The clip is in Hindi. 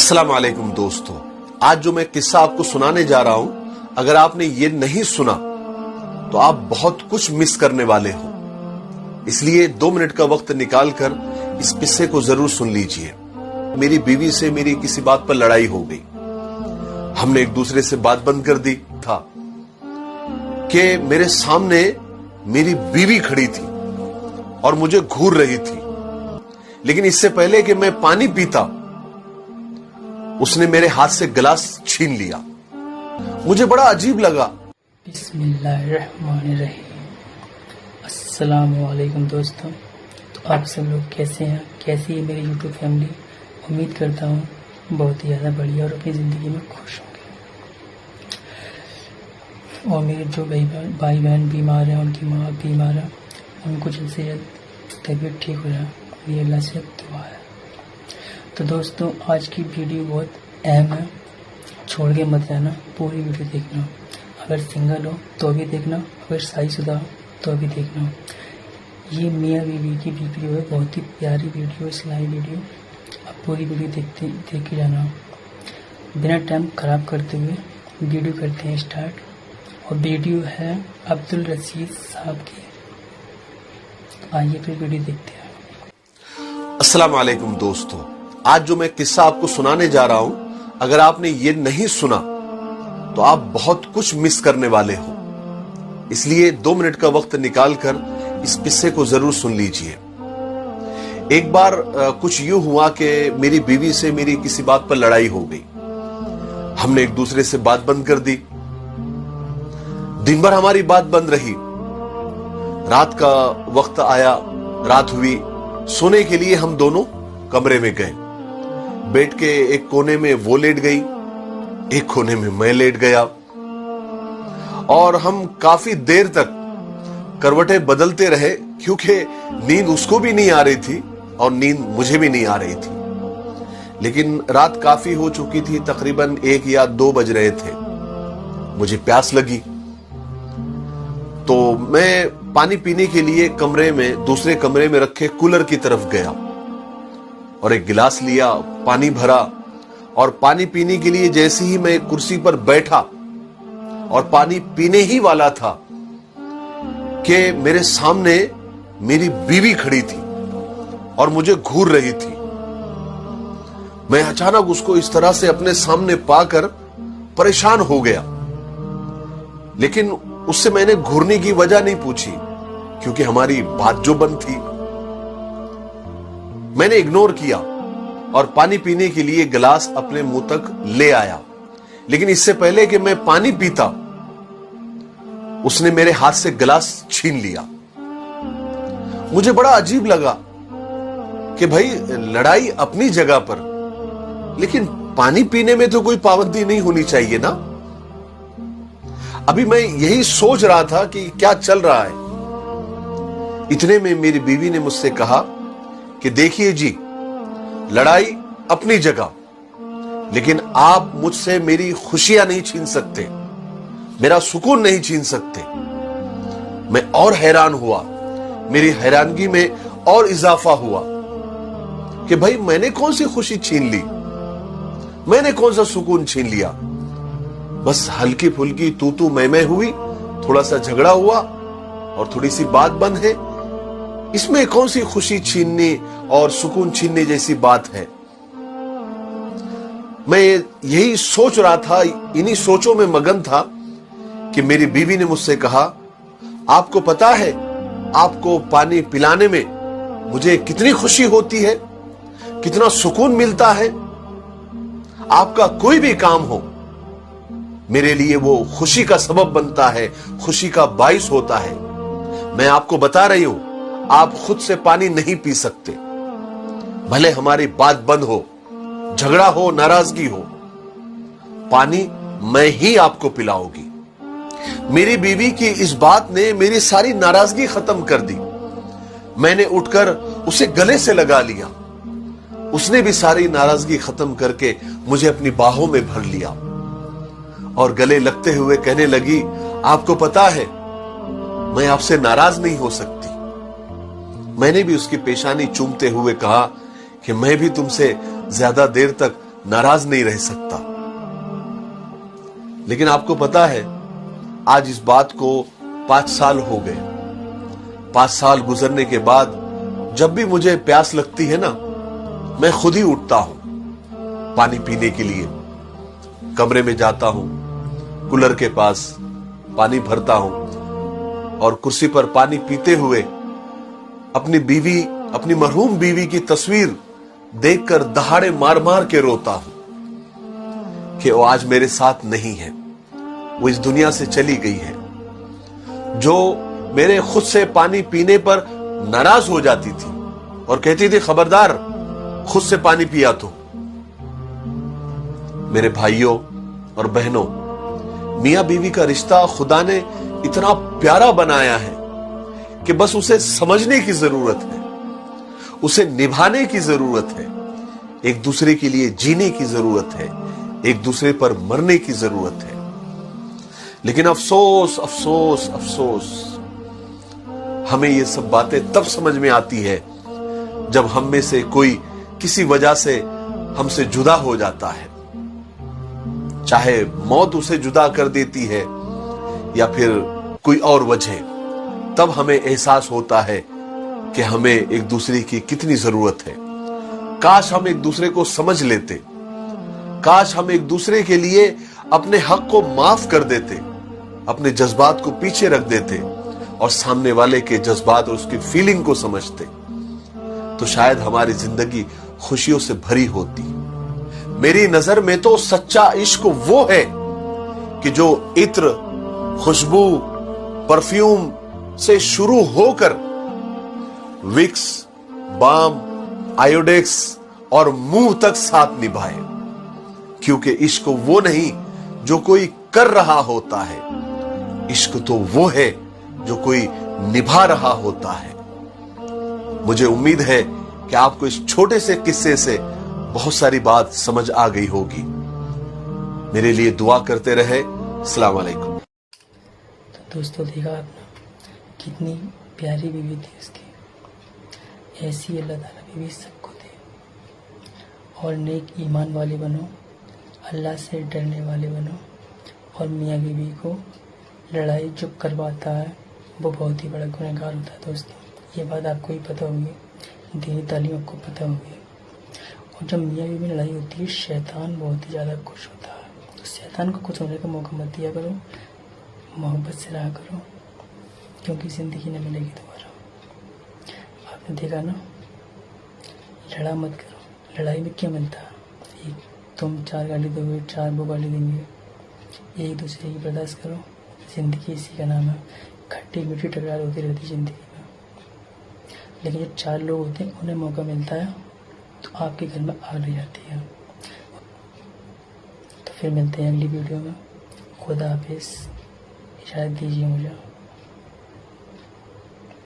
अस्सलाम वालेकुम दोस्तों, आज जो मैं किस्सा आपको सुनाने जा रहा हूं, अगर आपने ये नहीं सुना तो आप बहुत कुछ मिस करने वाले हो। इसलिए 2 मिनट का वक्त निकालकर इस किस्से को जरूर सुन लीजिए। मेरी बीवी से मेरी किसी बात पर लड़ाई हो गई। हमने एक दूसरे से बात बंद कर दी था कि मेरे सामने मेरी बीवी खड़ी थी और मुझे घूर रही थी, लेकिन इससे पहले कि मैं पानी पीता उसने मेरे हाथ से गिलास छीन लिया। मुझे बड़ा अजीब लगा। बिस्मिल्लाहिर्रहमानिर्रहीम। अस्सलामु अलैकुम दोस्तों, तो आप सब लोग कैसे हैं? कैसी है मेरी यूट्यूब फैमिली? उम्मीद करता हूँ बहुत ही ज़्यादा बढ़िया और अपनी ज़िंदगी में खुश होंगे। और मेरे जो भाई बहन बीमार हैं, उनकी माँ बीमार है, उनको जल्द से जल्द तबीयत ठीक हो जाए, ये अल्लाह से दुआ है। तो दोस्तों, आज की वीडियो बहुत अहम है, छोड़ के मत जाना, पूरी वीडियो देखना। अगर सिंगल हो तो भी देखना, अगर शादीशुदा हो तो भी देखना। ये मियाँ बीवी की वीडियो है, बहुत ही प्यारी वीडियो, सिलाई वीडियो। आप पूरी वीडियो देख के जाना। बिना टाइम खराब करते हुए वीडियो करते हैं स्टार्ट। और वीडियो है अब्दुल रशीद साहब की। आइए फिर वीडियो देखते हैं। अस्सलाम वालेकुम दोस्तों, आज जो मैं किस्सा आपको सुनाने जा रहा हूं, अगर आपने ये नहीं सुना तो आप बहुत कुछ मिस करने वाले हो। इसलिए 2 मिनट का वक्त निकालकर इस किस्से को जरूर सुन लीजिए। एक बार कुछ यूं हुआ कि मेरी बीवी से मेरी किसी बात पर लड़ाई हो गई। हमने एक दूसरे से बात बंद कर दी। दिन भर हमारी बात बंद रही। रात का वक्त आया, रात हुई, सोने के लिए हम दोनों कमरे में गए। बेड के एक कोने में वो लेट गई, एक कोने में मैं लेट गया, और हम काफी देर तक करवटें बदलते रहे, क्योंकि नींद उसको भी नहीं आ रही थी और नींद मुझे भी नहीं आ रही थी। लेकिन रात काफी हो चुकी थी, तकरीबन 1 या 2 बज रहे थे। मुझे प्यास लगी तो मैं पानी पीने के लिए कमरे में, दूसरे कमरे में रखे कूलर की तरफ गया और एक गिलास लिया, पानी भरा, और पानी पीने के लिए जैसे ही मैं कुर्सी पर बैठा और पानी पीने ही वाला था कि मेरे सामने मेरी बीवी खड़ी थी और मुझे घूर रही थी। मैं अचानक उसको इस तरह से अपने सामने पाकर परेशान हो गया, लेकिन उससे मैंने घूरने की वजह नहीं पूछी, क्योंकि हमारी बात जो बंद थी। मैंने इग्नोर किया और पानी पीने के लिए गिलास अपने मुंह तक ले आया, लेकिन इससे पहले कि मैं पानी पीता उसने मेरे हाथ से गिलास छीन लिया। मुझे बड़ा अजीब लगा कि भाई, लड़ाई अपनी जगह पर, लेकिन पानी पीने में तो कोई पाबंदी नहीं होनी चाहिए ना। अभी मैं यही सोच रहा था कि क्या चल रहा है। इतने में मेरी बीवी ने मुझसे कहा कि देखिए जी, लड़ाई अपनी जगह, लेकिन आप मुझसे मेरी खुशियां नहीं छीन सकते, मेरा सुकून नहीं छीन सकते। मैं और हैरान हुआ, मेरी हैरानगी में और इजाफा हुआ कि भाई, मैंने कौन सी खुशी छीन ली, मैंने कौन सा सुकून छीन लिया। बस हल्की फुल्की तू मैं हुई, थोड़ा सा झगड़ा हुआ और थोड़ी सी बात बंद है। इसमें कौन सी खुशी छीनने और सुकून छीनने जैसी बात है। मैं यही सोच रहा था, इन्हीं सोचों में मगन था कि मेरी बीवी ने मुझसे कहा, आपको पता है आपको पानी पिलाने में मुझे कितनी खुशी होती है, कितना सुकून मिलता है। आपका कोई भी काम हो, मेरे लिए वो खुशी का सबब बनता है, खुशी का बाइस होता है। मैं आपको बता रही हूं, आप खुद से पानी नहीं पी सकते, भले हमारी बात बंद हो, झगड़ा हो, नाराजगी हो, पानी मैं ही आपको पिलाऊंगी। मेरी बीवी की इस बात ने मेरी सारी नाराजगी खत्म कर दी। मैंने उठकर उसे गले से लगा लिया। उसने भी सारी नाराजगी खत्म करके मुझे अपनी बाहों में भर लिया और गले लगते हुए कहने लगी, आपको पता है मैं आपसे नाराज नहीं हो सकती। मैंने भी उसकी पेशानी चूमते हुए कहा कि मैं भी तुमसे ज्यादा देर तक नाराज नहीं रह सकता। लेकिन आपको पता है, आज इस बात को 5 साल हो गए। 5 साल गुजरने के बाद जब भी मुझे प्यास लगती है ना, मैं खुद ही उठता हूं पानी पीने के लिए। कमरे में जाता हूं, कूलर के पास पानी भरता हूं और कुर्सी पर पानी पीते हुए अपनी बीवी, अपनी मरहूम बीवी की तस्वीर देखकर दहाड़े मार मार के रोता हूं कि वो आज मेरे साथ नहीं है, वो इस दुनिया से चली गई है। जो मेरे खुद से पानी पीने पर नाराज हो जाती थी और कहती थी खबरदार खुद से पानी पिया तो। मेरे भाइयों और बहनों, मियां बीवी का रिश्ता खुदा ने इतना प्यारा बनाया है कि बस उसे समझने की जरूरत है, उसे निभाने की जरूरत है, एक दूसरे के लिए जीने की जरूरत है, एक दूसरे पर मरने की जरूरत है। लेकिन अफसोस अफसोस अफसोस, हमें ये सब बातें तब समझ में आती है जब हम में से कोई किसी वजह से हमसे जुदा हो जाता है। चाहे मौत उसे जुदा कर देती है या फिर कोई और वजह, तब हमें एहसास होता है कि हमें एक दूसरे की कितनी जरूरत है। काश हम एक दूसरे को समझ लेते, काश हम एक दूसरे के लिए अपने हक को माफ कर देते, अपने जज्बात को पीछे रख देते और सामने वाले के जज्बात और उसकी फीलिंग को समझते, तो शायद हमारी जिंदगी खुशियों से भरी होती। मेरी नजर में तो सच्चा इश्क वो है कि जो इत्र, खुशबू, परफ्यूम से शुरू होकर विक्स, बाम, आयोडेक्स और मुंह तक साथ निभाए। क्योंकि इश्क वो नहीं जो कोई कर रहा होता है, इश्क तो वो है जो कोई निभा रहा होता है। मुझे उम्मीद है कि आपको इस छोटे से किस्से से बहुत सारी बात समझ आ गई होगी। मेरे लिए दुआ करते रहे। अस्सलाम वालेकुम। तो दोस्तों, देखा आपने कितनी प्यारी बीवी थी उसकी। ऐसी अल्लाह ताला बीवी सबको दे और नेक ईमान वाले बनो, अल्लाह से डरने वाले बनो। और मियाँ बीवी को लड़ाई जो करवाता है वो बहुत ही बड़ा गुनहगार होता है। दोस्तों, ये बात आपको ही पता होगी, दीनी तालीम आपको पता होगी। और जब मियाँ बीवी में लड़ाई होती है, शैतान बहुत ही ज़्यादा खुश होता है। तो शैतान को कुछ होने का मौका मत दिया करो, मोहब्बत से रहा करो, क्योंकि ज़िंदगी न मिलेगी दोबारा। आपने देखा ना, लड़ा मत करो। लड़ाई में क्या मिलता है? एक तुम 4 गाली दोगे, 4 वो गाली देंगे। एक दूसरे की बर्दाश्त करो। ज़िंदगी इसी का नाम है। खट्टी मीठी टकरार होती रहती ज़िंदगी में। लेकिन जब 4 लोग होते हैं, उन्हें मौका मिलता है तो आपके घर में आग लग जाती है। तो फिर मिलते हैं अगली वीडियो में। खुदा हाफिज़। इजाज़त दीजिए मुझे।